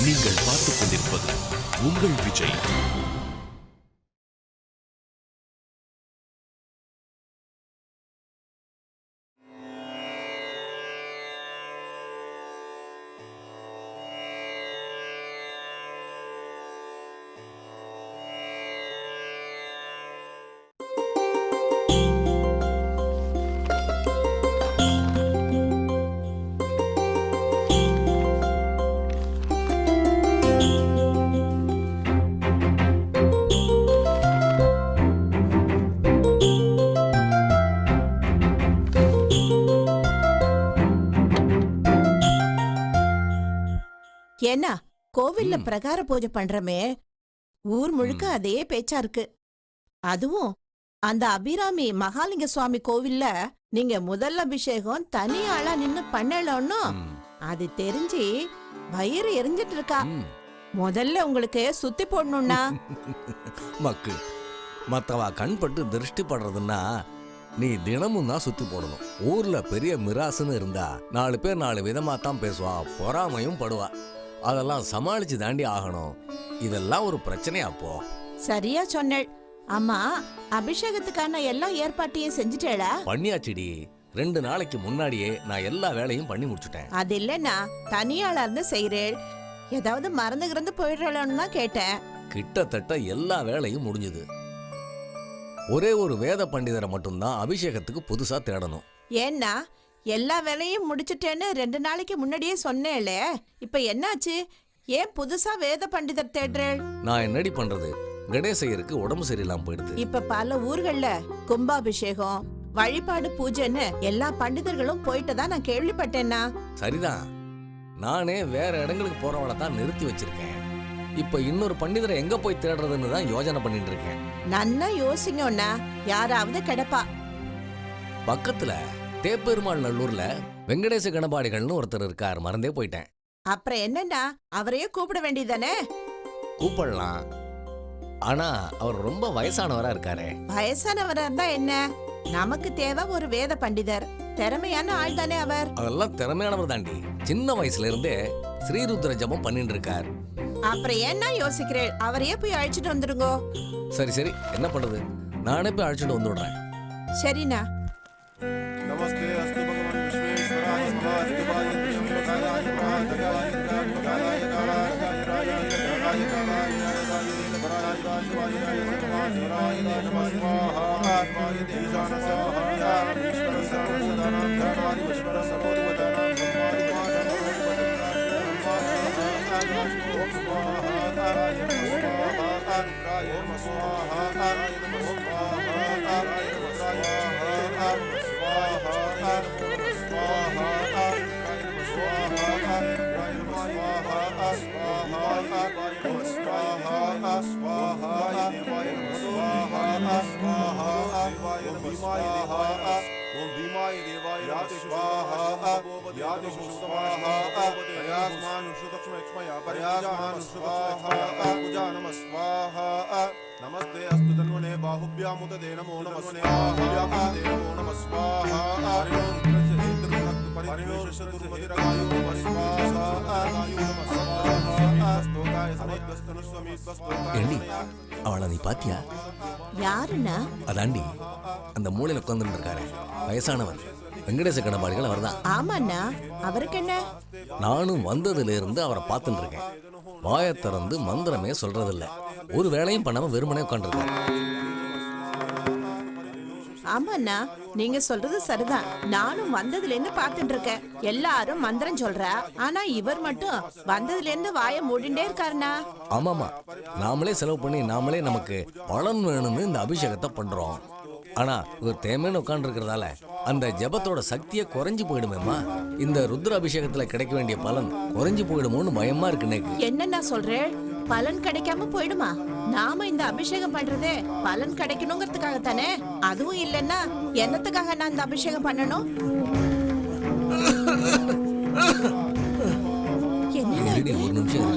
நீங்கள் பார்த்துக் கொண்டிருப்பது உங்கள் விஜய். ஏன்னா கோவில்ல பிரகார பூஜை பண்றமே, ஊர் முழுக்க அதே பேச்சா இருக்கு. அதுவும் அந்த அபிராமி மகாலிங்க சுவாமி கோவில்ல நீங்க முதல் அபிஷேகம் தனி ஆளா நின்னு பண்ணலன்னு அது தெரிஞ்சு வயிறு எரிஞ்சிட்டு இருக்கா. முதல்ல உங்களுக்கு சுத்தி போடணும்னா மக்கு மத்தவா கண்பட்டு திருஷ்டி படுறதுன்னா நீ தினமும் தான் சுத்தி போடணும். ஊர்ல பெரிய மிராசுன்னு இருந்தா 4 பேர் 4 விதமா தான் பேசுவா, பொறாமையும் படுவா. அதெல்லாம் சமாளிச்சு தாண்டி ஆகணும். இதெல்லாம் ஒரு பிரச்சனையாப்போ. சரியா சொன்னேள். அம்மா, அபிஷேகத்துக்கான எல்லா ஏற்பாட்டையும் செஞ்சுட்டேளா? பண்ணியாச்சிடி. 2 நாளைக்கு முன்னாடியே நான் எல்லா வேலையும் பண்ணி முடிச்சுட்டேன். அது இல்லன்னா தனியாளா இருந்து செய்யறேள், ஏதாவது மறந்து போயிடலான்னு தான் கேட்டேன். கிட்டத்தட்ட எல்லா வேலையும் முடிஞ்சது. ஒரே ஒரு வேத பண்டிதரை மட்டும்தான் அபிஷேகத்துக்கு புதுசா தேடணும். ஏன்னா எல்லா வேலையும் முடிச்சுட்டேன்னு 2 நாளைக்கு முன்னாடியே சொன்னேளே, இப்ப என்னாச்சு? ஏன் புதுசா வேத பண்டிதர் தேடுறேள்? நான் என்னடி பண்றது, கணேசையருக்கு உடம்பு சரியில்லாம போயிடுது. இப்ப பல ஊர்கள்ல கும்பாபிஷேகம், வழிபாடு, பூஜைன்னு எல்லா பண்டிதர்களும் போயிட்டு தான் நான் கேள்விப்பட்டேன்னா. சரிதான், நானே வேற இடங்களுக்கு போறவளை தான் நிறுத்தி வச்சிருக்கேன். இப்ப இன்னொரு பண்டிதரை எங்க போய் தேடுறதுன்னு தான் யோசனை பண்ணிட்டு இருக்கேன். நன்னா யோசிங்கன்னா யாராவது கிடைப்பா. பக்கத்துல தேப்பெருமாள் நல்லூர்ல வெங்கடேச கணபாடிகள்னு ஒருத்தர் இருக்கார், மறந்தே போயிட்டேன். அப்புறம் என்னன்னா அவரையே கூப்பிட வேண்டியதானே? கூப்பிடலாம், ஆனா அவர் ரொம்ப வயசானவரா இருக்காரு. வயசானவரா இருந்தா என்ன, நமக்கு தேவை ஒரு வேத பண்டிதர். திறமையான ஆள் தானே அவர். அதெல்லாம் திறமையானவர் தாண்டி. சின்ன வயசுல இருந்தே ஸ்ரீருத்ர ஜபம் பண்ணிட்டு இருக்கார். அப்புறம் என்ன யோசிக்கிறேன், அவரையே போய் அழைச்சிட்டு வந்துருங்கோ. சரி சரி, என்ன பண்றது, நானே போய் அழைச்சிட்டு வந்துடுறேன். சரிண்ணா. नमस्ते अस्तु भगवान विश्वेश्वराय महादेवाय त्र्यंबकाय महादेवाय त्र्यंबकाय कालाय राजाय राजाय कालाय राजाय देवराय वासुदेवाय नमः नमः स्वाहा आत्माय देशान स्वाहा ईश्वर सर्व सदानां धर्मादि ईश्वर सर्वोदनां ब्रह्मादि वाचनं ओम भीमाय देवाय स्वाहा यादेषु स्वाहा प्रयासमान सुदक्षिण एक्ष्मया प्रयासमान स्वाहा पूजा नमः स्वाहा नमस्ते अस्तु तन्वने बाहुभ्यामुदते नमो नमः बाहुभ्यामुदते नमो नमः स्वाहा हरिओम प्रसिद्धं परिणोषतुर्मदिरगायो नमः स्वाहा गायो नमः स्वाहा स्तोकाय समेतस्तनुस्वमी ஏண்டி, அவளை நீ பாத்தியா? யாருன்னா? அதாண்டி அந்த மூலையில உட்கார்ந்து இருக்காரு, வயசானவர், வெங்கடேச கணபாடிகள் அவர்தான். ஆமாண்ணா, அவருக்கு என்ன? நானும் வந்ததுல இருந்து அவரை பார்த்துட்டு இருக்கேன். வாயை திறந்து மந்திரமே சொல்றதில்ல, ஒரு வேலையும் பண்ணாம வெறுமனே உட்காந்துருக்காரு. ஆமாண்ணா, நீங்க சொல்றது சரிதான். நானும் வந்ததுல இருந்து பாத்துட்டு இருக்கேன். எல்லாரும் மந்திரம் சொல்றா, ஆனா இவர் மட்டும் வந்ததுல இருந்து வாயை மூடிண்டே இருக்காருண்ணா. ஆமாமா, நாமளே செலவு பண்ணி நாமளே நமக்கு பலன் வேணும்னு இந்த அபிஷேகத்தை பண்றோம். ஆனா இவர் தேமேன்னு உட்கார்ந்து இருக்கிறதால அந்த ஜபத்தோட சக்தியை குறைஞ்சு போயிடுமேம்மா. இந்த ருத்ர அபிஷேகத்துல கிடைக்க வேண்டிய பலன் குறைஞ்சு போயிடுமோன்னு பயமா இருக்கு. என்னன்னா சொல்றேன், பலன் கிடைக்காம போயிடுமா? நாம இந்த அபிஷேகம் பண்றதே பலன் கிடைக்கணுங்கிறதுக்காக தானே. அதுவும் இல்லன்னா என்னத்துக்காக நான் இந்த அபிஷேகம் பண்ணணும்? ஒரு நிமிஷம்.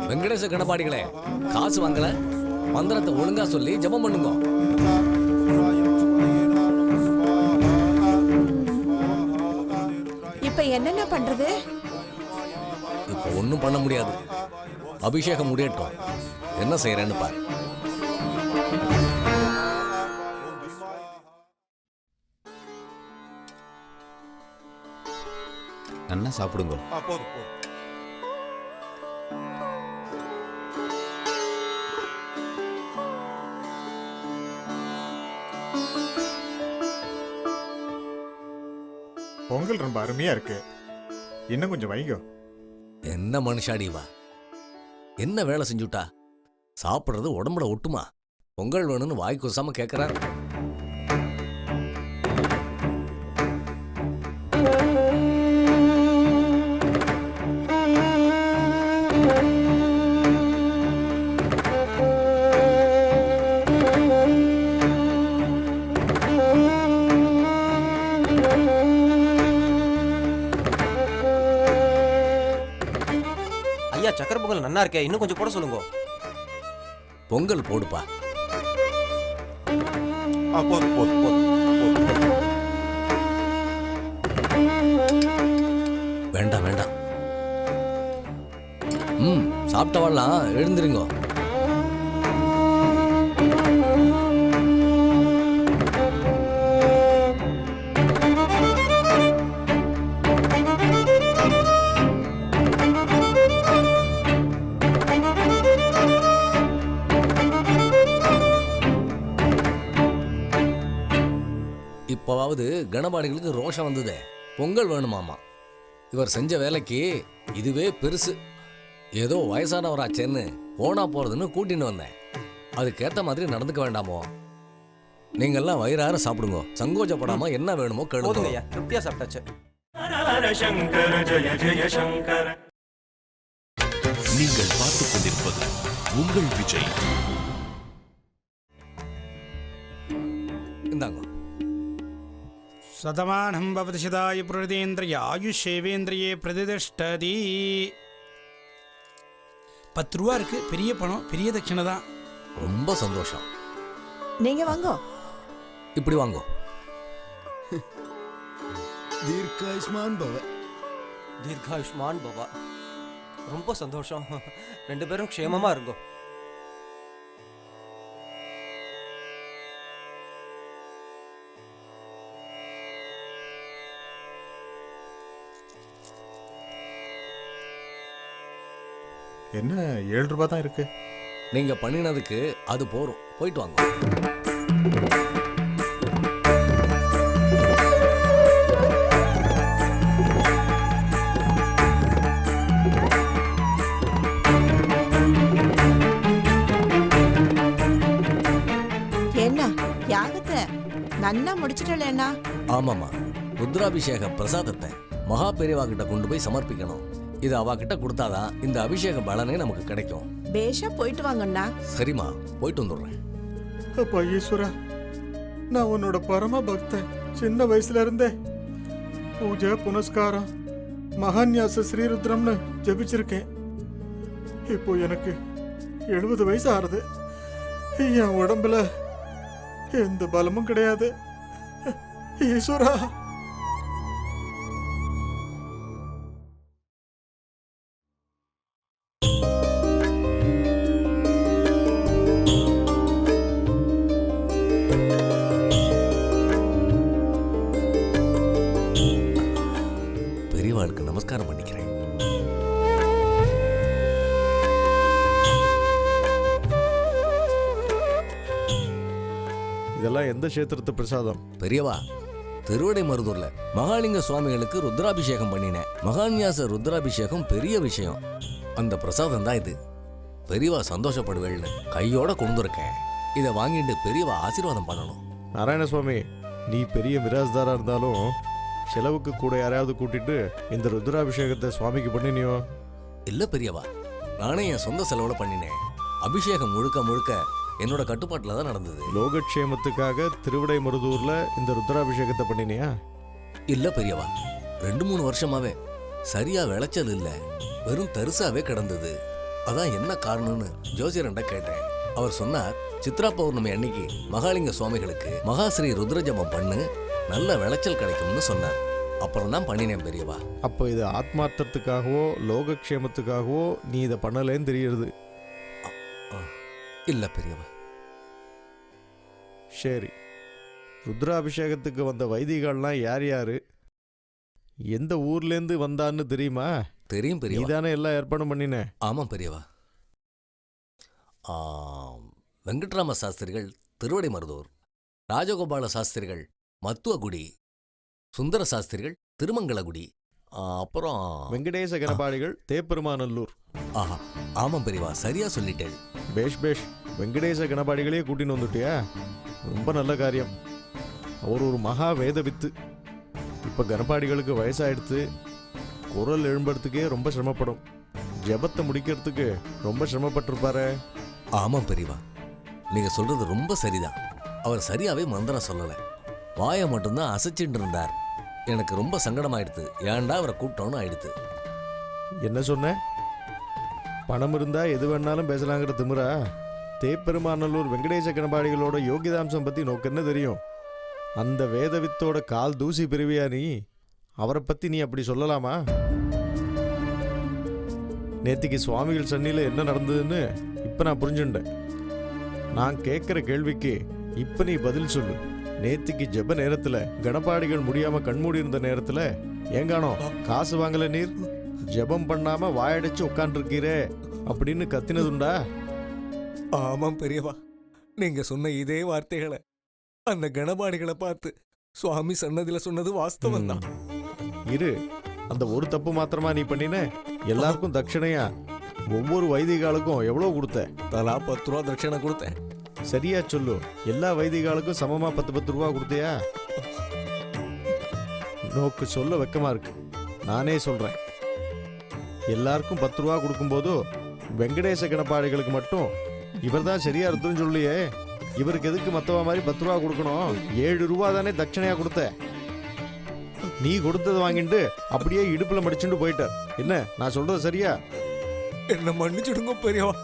வெங்கடேச கணபாடிகளே, காசு வாங்கல, மந்திரத்தை ஒழுங்கா சொல்லி ஜபம் பண்ணுங்க. இப்ப என்னென்ன பண்றது? இப்போ ஒன்றும் பண்ண முடியாது. அபிஷேகம் முடியட்டும், என்ன செய்யறேன்னு பாரு. நல்லா சாப்பிடுங்க. போதும் போதும். பொங்கல் ரொம்ப அருமையா இருக்கு. இன்னும் கொஞ்சம் வைங்க. என்ன மனுஷாடி வா, என்ன வேலை செஞ்சுட்டா? சாப்பிட்றது உடம்புல ஒட்டுமா? பொங்கல் வேணும்னு வாய் கூசாம கேட்கிறார். ஐயா, சக்கரை பொங்கல் நல்லா இருக்கே, இன்னும் கொஞ்சம் போட சொல்லுங்க. பொங்கல் போடுப்பா. போதும் போதும் போதும் போதும். வேண்டாம் வேண்டாம். சாப்பிட்டவாள்லாம் எழுந்திருங்க. இப்போவாவது கணபாடிகளுக்கு ரோஷம் வந்ததே. பொங்கல் வேணுமாமா. இவர் செஞ்ச வேலைக்கு இதுவே பெருசு. ஏதோ வயசானவராச்சேன்னு போனா போறதுன்னு கூட்டின்னு வந்தேன். அதுக்கேத்த மாதிரி நடந்துக்க வேண்டாமோ? நீங்கெல்லாம் வயிறார சாப்பிடுங்க, சங்கோஜப்படாம என்ன வேணுமோ கேளுங்க. ஐயா, திருப்தியா சாப்பிட்டாச்சு. நீங்கள் பார்த்துக் கொண்டிருப்பது உங்கள் விஜய். இந்தாங்க. சதமானம் பவதி சதாய பிரதேந்திரிய ஆயுஷேவேந்திரியே பிரதிஷ்டதி. 10 ரூபா இருக்கு, பெரிய பணம், பெரிய தட்சணை தான். ரொம்ப சந்தோஷம். நீங்க வாங்கோ. இப்படி வாங்கோ. தீர்காயுஷ்மான் பவ. தீர்காயுஷ்மான் பவா. ரொம்ப சந்தோஷம். 2 பேரும் க்ஷேமமா இருங்கோ. என்ன 7 ரூபாய் தான் இருக்கு? நீங்க பண்ணினதுக்கு அது போறோம். போயிட்டு வாங்க. என்ன யாகத்தை நன்னா முடிச்சிட்டலேண்ணா? ஆமாமா, ருத்ராபிஷேக பிரசாதத்தை மகா பெரியவா கிட்ட கொண்டு போய் சமர்ப்பிக்கணும். இது அவ கிட்ட கொடுத்தாதான் இந்த அபிஷேக பலனே நமக்கு கிடைக்கும். பேஷா போயிட்டு வாங்கண்ணா. சரிம்மா, போயிட்டு வந்துடுறேன். அப்பா ஈஸ்வரா, நான் உன்னோட பரம பக்தன். சின்ன வயசுல இருந்தே பூஜை புனஸ்காரம் மகான்யாச ஸ்ரீருத்ரம்னு ஜபிச்சிருக்கேன். இப்போ எனக்கு 70 வயசு ஆறுது. என் உடம்புல எந்த பலமும் கிடையாது. ஈஸ்வரா, பெரியவாளுக்கு நமஸ்காரம் பண்ணிக்கிறேன். இதெல்லாம் எந்த கஷேத்திரத்து பிரசாதம்? பெரியவா, திருவடை மருதூர்ல மகாலிங்க சுவாமிகளுக்கு ருத்ராபிஷேகம் பண்ணினேன். மகான்யாச ருத்ராபிஷேகம் பெரிய விஷயம். அந்த பிரசாதம் தான் இது. பெரியவா சந்தோஷப்படுவேள்னு கையோட கொண்டுருக்கேன். இதை வாங்கிட்டு பெரியவா ஆசீர்வாதம் பண்ணணும். நாராயணசுவாமி, நீ பெரிய மிராஸ்தாரா இருந்தாலும் செலவுக்கு கூட யாரையாவது கூட்டிட்டு இந்த ருத்ராபிஷேகத்தை சுவாமிக்கு பண்ணினியோ? இல்ல பெரியவா, நானே என் சொந்த செலவுல பண்ணினேன். அபிஷேகம் முழுக்க முழுக்க என்னோட கட்டுப்பாட்டுல தான் நடந்தது. லோகக்ஷேமத்துக்காக திருவிடை மருதூர்ல இந்த ருத்ராபிஷேகத்தை பண்ணினியா? இல்ல பெரியவா, 2-3 வருஷமாவே சரியா விளைச்சல் இல்ல, வெறும் தரிசாவே கிடந்தது. அதான் என்ன காரணம்னு ஜோசியரண்ட கேட்டேன். அவர் சொன்னார், சித்ரா பௌர்ணமி அன்னைக்கு மகாலிங்க சுவாமிகளுக்கு மகாஸ்ரீ ருத்ரஜபம் பண்ணு, நல்ல விளைச்சல் கிடைக்கும்னு சொன்னார். அப்புறம் தான் பண்ணினேன் பெரியவா. அப்போ இது ஆத்மார்த்தத்துக்காகவோ லோகக்ஷேமத்துக்காகவோ நீ இதை பண்ணலேன்னு தெரியுது. இல்ல பெரியவா. சரி, ருத்ராபிஷேகத்துக்கு வந்த வைதிகள்லாம் யார் யாரு, எந்த ஊர்லேருந்து வந்தான்னு தெரியுமா? தெரியும் பெரியவா. நீதானே எல்லாம் ஏற்பாடும் பண்ணின. ஆமாம் பெரியவா. வெங்கட்ராம சாஸ்திரிகள் திருவடை மருதூர், ராஜகோபால சாஸ்திரிகள் மத்துவகுடி, சுந்தர சாஸ்திரிகள் திருமங்கலகுடி, அப்புறம் வெங்கடேச கணபாடிகள் தேப்பெருமாநல்லூர். ஆஹா, ஆமாம் பெரியவா, சரியா சொல்லிட்டேன். பேஷ் பேஷ், வெங்கடேச கணபாடிகளே கூட்டின்னு வந்துட்டியா? ரொம்ப நல்ல காரியம். அவர் ஒரு மகா வேத வித்து. இப்போ கணபாடிகளுக்கு வயசாயிடுத்து, குரல் எழும்புறதுக்கே ரொம்ப சிரமப்படும். ஜபத்தை முடிக்கிறதுக்கு ரொம்ப சிரமப்பட்டிருப்பாரு. ஆமாம் பெரியவா, நீங்க சொல்றது ரொம்ப சரிதான். அவர் சரியாவே மந்திரம் சொல்லல, வாயை மட்டும்தான் அசைச்சுட்டு இருந்தார். எனக்கு ரொம்ப சங்கடமாயிடுது. ஏன்டா அவரை கூப்பிட்டோன்னு ஆயிடுத்து. என்ன சொன்ன? பணம் இருந்தா எது வேணாலும் பேசலாங்கிற திமிரா? தேப்பெருமாநல்லூர் வெங்கடேச கணபாடிகளோட யோகிதாம்சம் பத்தி நோக்கு என்ன தெரியும்? அந்த வேதவித்தோட கால் தூசி பிரிவியா நீ? அவரை பத்தி நீ அப்படி சொல்லலாமா? நேத்திக்கு சுவாமிகள் சன்னியில் என்ன நடந்ததுன்னு இப்ப நான் புரிஞ்சுட்டேன். நான் கேட்குற கேள்விக்கு இப்ப நீ பதில் சொல்லு. நேத்திக்கு ஜெப நேரத்துல கணபாடிகள் முடியாம கண்மூடி இருந்த நேரத்துல ஏங்கானோ காசு வாங்கல நீர்? ஜெபம் பண்ணாம வாயடைச்சு உட்காந்துருக்கீரே அப்படின்னு கத்தினதுண்டா? ஆமாம் பெரியவா, நீங்க சொன்ன இதே வார்த்தைகளை அந்த கணபாடிகளை பார்த்து சுவாமி சன்னதியில சொன்னது வாஸ்தவம் தான். இரு, அந்த ஒரு தப்பு மாத்திரமா நீ பண்ணின? எல்லாருக்கும் தட்சிணையா ஒவ்வொரு வைதிகாலுக்கும் எவ்வளவு கொடுத்த? தலா 10 ரூபா தட்சிணை கொடுத்தேன். சரியா சொல்லு, எல்லா வைதிகாலுக்கும் சமமா 10 ரூபா கொடுத்தியா? நோக்கு சொல்ல வெக்கமா இருக்கு. நானே சொல்றேன், எல்லாருக்கும் 10 ரூபா கொடுக்கும்போது வெங்கடேச கணபாடிகளுக்கு மட்டும் இவர் தான் சரியா இருக்குன்னு சொல்லியே. இவருக்கு எதுக்கு மத்தவா மாதிரி 10 ரூபா கொடுக்கணும்? 7 ரூபா தானே தட்சணையா கொடுத்த. நீ கொடுத்தது வாங்கிட்டு அப்படியே இடுப்புல மடிச்சுட்டு போயிட்டார். என்ன நான் சொல்றது சரியா? என்ன மன்னிச்சுடுங்க பெரியவா,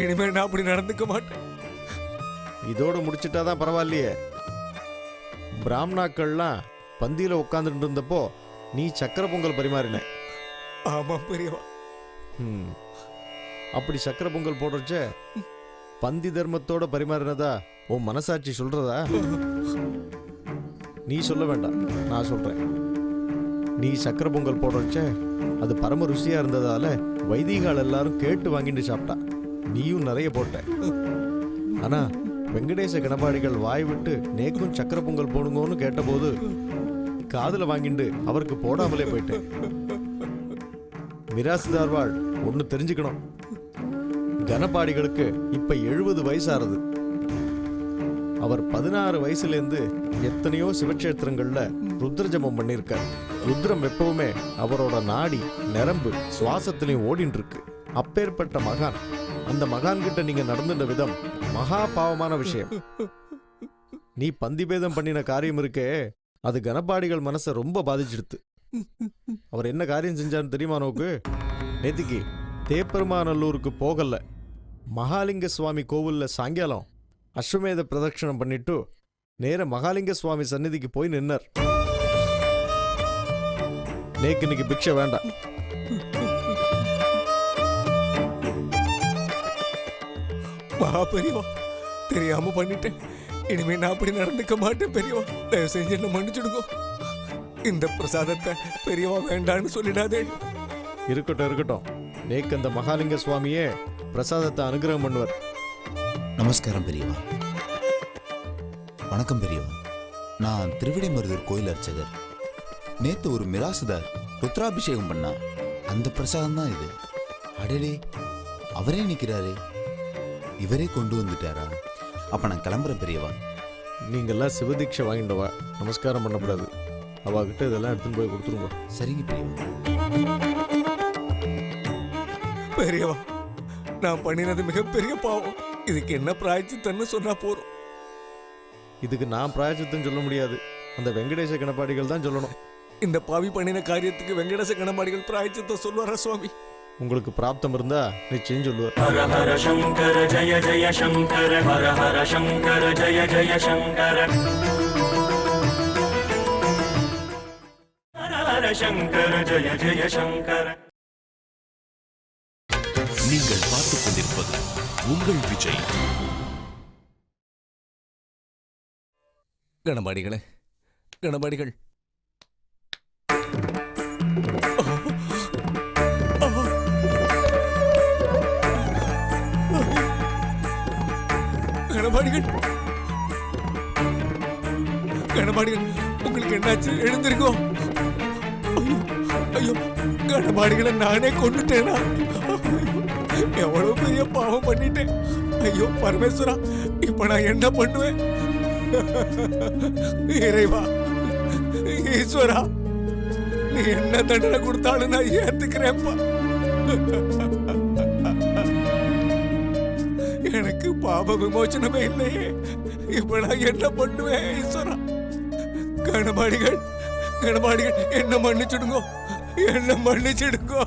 இனிமே நான் அப்படி நடந்துக்க மாட்டேன். இதோட முடிச்சிட்டாதான் பரவாயில்லையே. பிராமணாக்கள்லாம் பந்தியில உட்காந்துட்டு இருந்தப்போ நீ சக்கரை பொங்கல் பரிமாறின. ஆமா பெரியவா. அப்படி சக்கரை பொங்கல் போடுறச்ச பந்தி தர்மத்தோட பரிமாறினதா உன் மனசாட்சி சொல்றதா? நீ சொல்ல வேண்டாம், நான் சொல்றேன். நீ சக்கரை பொங்கல் போடுறச்ச அது பரம ருசியா இருந்ததால வைதிகால் எல்லாரும் கேட்டு வாங்கிட்டு சாப்பிட்டா. நீயும் நிறைய போட்ட. ஆனா வெங்கடேச கணபாடிகள் வாய் விட்டு நேக்கும் சக்கரை பொங்கல் போடுங்கன்னு கேட்டபோது காதுல வாங்கிட்டு அவருக்கு போடாமலே போயிட்டேன். மிராசுதார்வாள் ஒன்னு தெரிஞ்சுக்கணும். கணபாடிகளுக்கு இப்ப 70 வயசாறது. அவர் 16 வயசுலேருந்து எத்தனையோ சிவக்ஷேத்திரங்கள்ல ருத்ர ஜபம் பண்ணியிருக்கார். ருத்ரம் எப்பவுமே அவரோட நாடி நரம்பு சுவாசத்திலையும் ஓடின்னு இருக்கு. அப்பேற்பட்ட மகான். அந்த மகான் கிட்ட நீங்க நடந்துட்ட விதம் மகா பாவமான விஷயம். நீ பந்திபேதம் பண்ணின காரியம் இருக்கே, அது கணபாடிகள் மனசை ரொம்ப பாதிச்சிடுத்து. அவர் என்ன காரியம் செஞ்சான்னு தெரியுமா நோக்கு? நேத்திக்கு தேப்பெருமாநல்லூருக்கு போகல, மகாலிங்க சுவாமி கோவில்ல சாயங்காலம் அஸ்வமேத பிரதட்சணம் பண்ணிட்டு நேர மகாலிங்க சுவாமி சந்நிதிக்கு போய் நின்னார். நேக்கு இன்னைக்கு பிக்ஷை வேண்டாம். மகா பெரியவா, தெரியாம பண்ணிட்டேன். இனிமே நான் அப்படி நடந்துக்க மாட்டேன் பெரியவா. தயவு செஞ்சு என்ன மன்னிச்சுடுங்க. இந்த பிரசாதத்தை பெரியவா வேண்டான்னு சொல்லிடாதே. இருக்கட்டும் இருக்கட்டும், நேக்கு அந்த மகாலிங்க சுவாமியே பிரசாதத்தை அனுகிரகம் பண்ணுவார். நமஸ்காரம் பெரியவா. வணக்கம் பெரியவா. நான் திருவிடைமருதூர் கோயில் அர்ச்சகர். நேத்து ஒரு மிராசுதார் ருத்ராபிஷேகம் பண்ணா, அந்த பிரசாதம் தான் இது. அடலே, அவரே நிற்கிறாரு. இவரே கொண்டு வந்துட்டாரா? அப்ப நான் கிளம்புறேன் பெரியவா. நீங்கெல்லாம் சிவதீட்சை வாங்கிட்டவா, நமஸ்காரம் பண்ணக்கூடாது. அவகிட்ட இதெல்லாம் எடுத்துன்னு போய் கொடுத்துருங்க. சரிங்க பெரியவா. பெரியவா, நான் பண்ணினது மிகப்பெரிய பாவம். இதுக்கு என்ன பிராயச்சித்தன்னு சொன்னா போறோம். இதுக்கு நான் பிராயச்சித்தம் சொல்ல முடியாது, அந்த வெங்கடேச கணபாடிகள் தான் சொல்லணும். இந்த பாவி பண்ணின காரியத்துக்கு வெங்கடேச கணபாடிகள் பிராயச்சித்தம் சொல்லுவாரா சுவாமி? உங்களுக்கு பிராப்தம் இருந்தா நிச்சயம் சொல்லுவார். ஹர ஹர சங்கர ஜய ஜய சங்கர, ஹர ஹர சங்கர ஜய ஜய சங்கர. हर शङ्कर जय जय शङ्कर நீங்கள் பார்த்துக் கொண்டிருப்பது உங்கள் விஜய். கணபாடிகளே, கணபாடிகள். கணபாடிகள், கணபாடிகள், உங்களுக்கு என்னாச்சு? எழுந்திருக்கோ. ஐயோ, ஐயோ, கணபாடிகளை நானே கொண்டுட்டேனா? எவ்வளவு பெரிய பாவம் பண்ணிட்டேன். ஐயோ பரமேஸ்வரா, இப்ப நான் என்ன பண்ணுவேன்? இறைவா, ஈஸ்வரா, நீ என்ன தண்டனை கொடுத்தாலும் நான் ஏத்துக்கிறேன்ப்பா. எனக்கு பாப விமோச்சனமே இல்லையே. இப்ப நான் என்ன பண்ணுவேன் ஈஸ்வரா? கணபாடிகள், கணபாடிகள், என்ன மன்னிச்சிடுங்கோ, என்ன மன்னிச்சிடுங்கோ.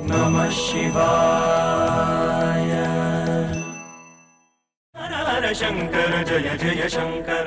नमः शिवाय हर हर शङ्कर जय जय शङ्कर